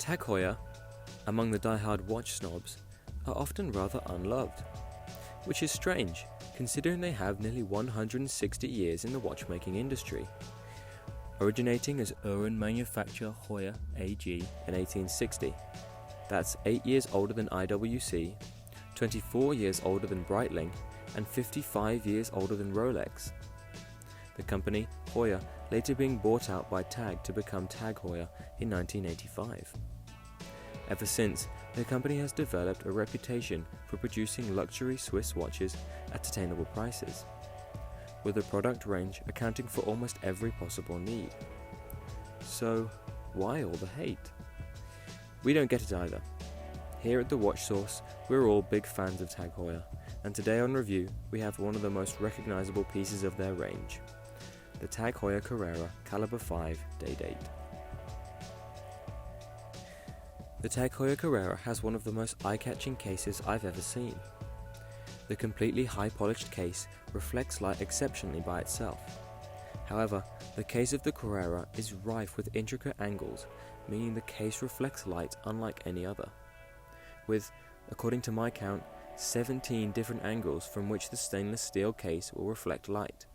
Tag Heuer, among the die-hard watch snobs, are often rather unloved, which is strange considering they have nearly 160 years in the watchmaking industry. Originating as Uhrenmanufaktur Heuer AG in 1860, that's 8 years older than IWC, 24 years older than Breitling, and 55 years older than Rolex. The company, Heuer, later being bought out by Tag to become Tag Heuer in 1985. Ever since, the company has developed a reputation for producing luxury Swiss watches at attainable prices, with a product range accounting for almost every possible need. So, why all the hate? We don't get it either. Here at The Watch Source, we're all big fans of Tag Heuer, and today on review, we have one of the most recognizable pieces of their range, the Tag Heuer Carrera Caliber 5 day date. The Tag Heuer Carrera has one of the most eye-catching cases I've ever seen. The completely high-polished case reflects light exceptionally by itself. However, the case of the Carrera is rife with intricate angles, meaning the case reflects light unlike any other, with, according to my count, 17 different angles from which the stainless steel case will reflect light.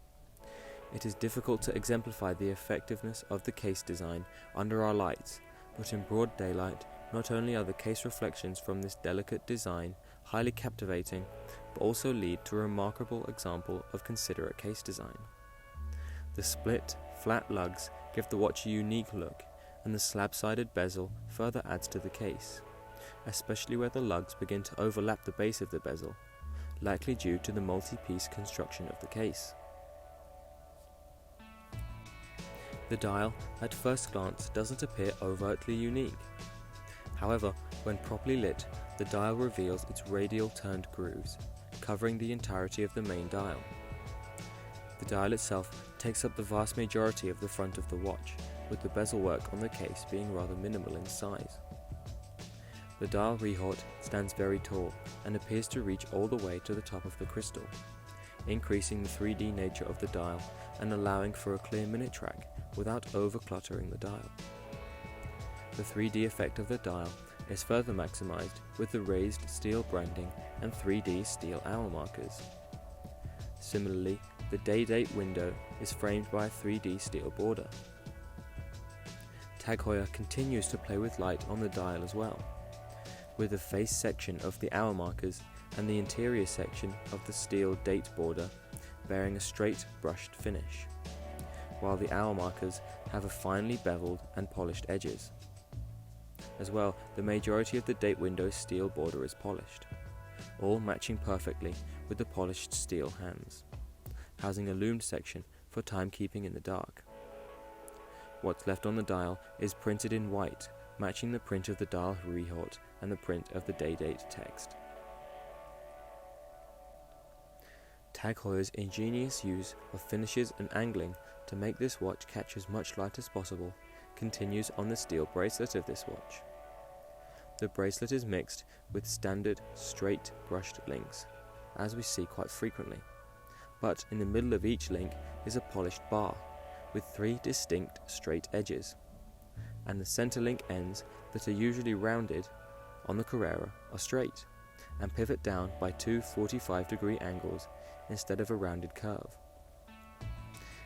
It is difficult to exemplify the effectiveness of the case design under our lights, but in broad daylight, not only are the case reflections from this delicate design highly captivating, but also lead to a remarkable example of considerate case design. The split, flat lugs give the watch a unique look, and the slab-sided bezel further adds to the case, especially where the lugs begin to overlap the base of the bezel, likely due to the multi-piece construction of the case. The dial, at first glance, doesn't appear overtly unique. However, when properly lit, the dial reveals its radial turned grooves, covering the entirety of the main dial. The dial itself takes up the vast majority of the front of the watch, with the bezel work on the case being rather minimal in size. The dial rehaut stands very tall and appears to reach all the way to the top of the crystal, increasing the 3D nature of the dial and allowing for a clear minute track without over-cluttering the dial. The 3D effect of the dial is further maximized with the raised steel branding and 3D steel hour markers. Similarly, the day-date window is framed by a 3D steel border. Tag Heuer continues to play with light on the dial as well, with the face section of the hour markers and the interior section of the steel date border bearing a straight brushed finish, while the hour markers have a finely beveled and polished edges. As well, the majority of the date window's steel border is polished, all matching perfectly with the polished steel hands, housing a loomed section for timekeeping in the dark. What's left on the dial is printed in white, matching the print of the dial rehaut and the print of the day-date text. Tag Heuer's ingenious use of finishes and angling to make this watch catch as much light as possible continues on the steel bracelet of this watch. The bracelet is mixed with standard straight brushed links, as we see quite frequently, but in the middle of each link is a polished bar with 3 distinct straight edges, and the center link ends that are usually rounded on the Carrera are straight and pivot down by 2 45-degree angles instead of a rounded curve.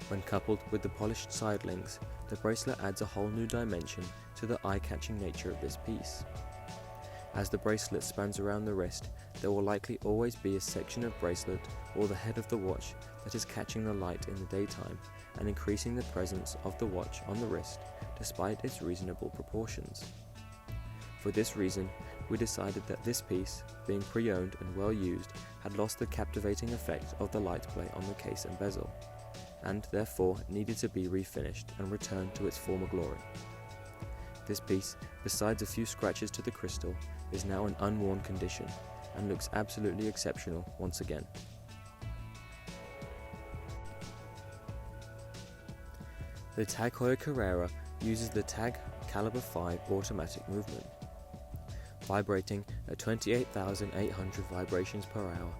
When coupled with the polished side links, the bracelet adds a whole new dimension to the eye-catching nature of this piece. As the bracelet spans around the wrist, there will likely always be a section of bracelet or the head of the watch that is catching the light in the daytime and increasing the presence of the watch on the wrist despite its reasonable proportions. For this reason, we decided that this piece, being pre-owned and well used, had lost the captivating effect of the light play on the case and bezel, and therefore needed to be refinished and returned to its former glory. This piece, besides a few scratches to the crystal, is now in unworn condition and looks absolutely exceptional once again. The Tag Heuer Carrera uses the Tag Caliber 5 automatic movement, vibrating at 28,800 vibrations per hour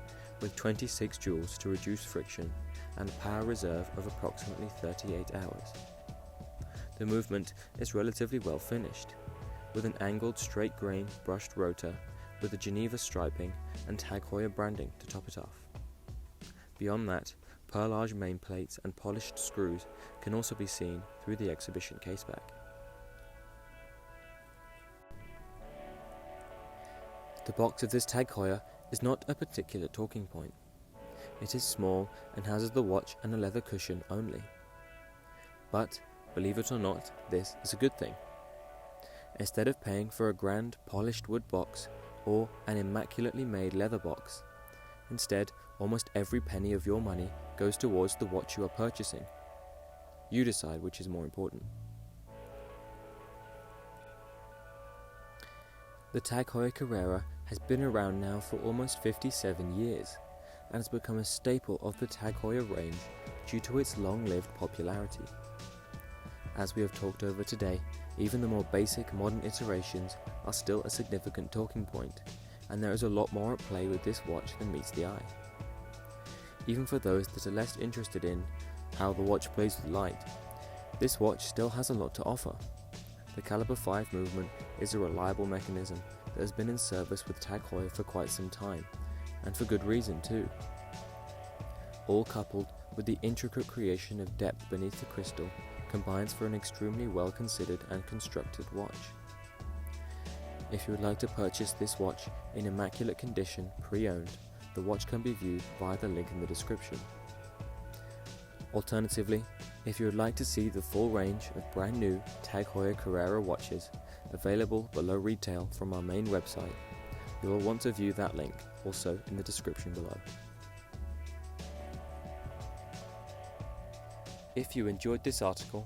with 26 joules to reduce friction and a power reserve of approximately 38 hours. The movement is relatively well finished, with an angled straight grain brushed rotor with a Geneva striping and Tag Heuer branding to top it off. Beyond that, perlage main plates and polished screws can also be seen through the exhibition caseback. The box of this Tag Heuer is not a particular talking point. It is small and houses the watch and a leather cushion only. But, believe it or not, this is a good thing. Instead of paying for a grand polished wood box or an immaculately made leather box, instead almost every penny of your money goes towards the watch you are purchasing. You decide which is more important. The Tag Heuer Carrera has been around now for almost 57 years and has become a staple of the Tag Heuer range due to its long-lived popularity. As we have talked over today, even the more basic modern iterations are still a significant talking point, and there is a lot more at play with this watch than meets the eye. Even for those that are less interested in how the watch plays with light, this watch still has a lot to offer. The Caliber 5 movement is a reliable mechanism that has been in service with Tag Heuer for quite some time, and for good reason too. All coupled with the intricate creation of depth beneath the crystal combines for an extremely well considered and constructed watch. If you would like to purchase this watch in immaculate condition pre-owned, the watch can be viewed via the link in the description. Alternatively, if you would like to see the full range of brand new Tag Heuer Carrera watches available below retail from our main website, you will want to view that link also in the description below. If you enjoyed this article,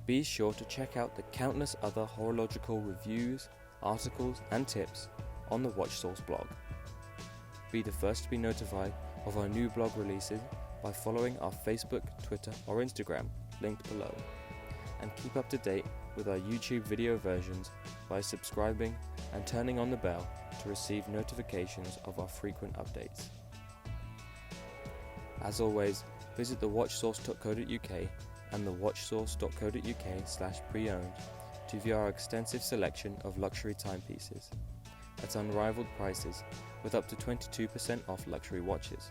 be sure to check out the countless other horological reviews, articles and tips on the Watch Source blog. Be the first to be notified of our new blog releases by following our Facebook, Twitter or Instagram linked below, and keep up to date with our YouTube video versions by subscribing and turning on the bell to receive notifications of our frequent updates. As always, visit the watchsource.co.uk and the watchsource.co.uk/pre-owned to view our extensive selection of luxury timepieces at unrivaled prices with up to 22% off luxury watches.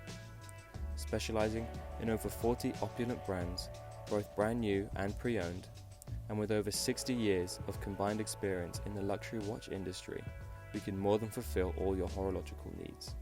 Specializing in over 40 opulent brands, both brand new and pre-owned, and with over 60 years of combined experience in the luxury watch industry, we can more than fulfill all your horological needs.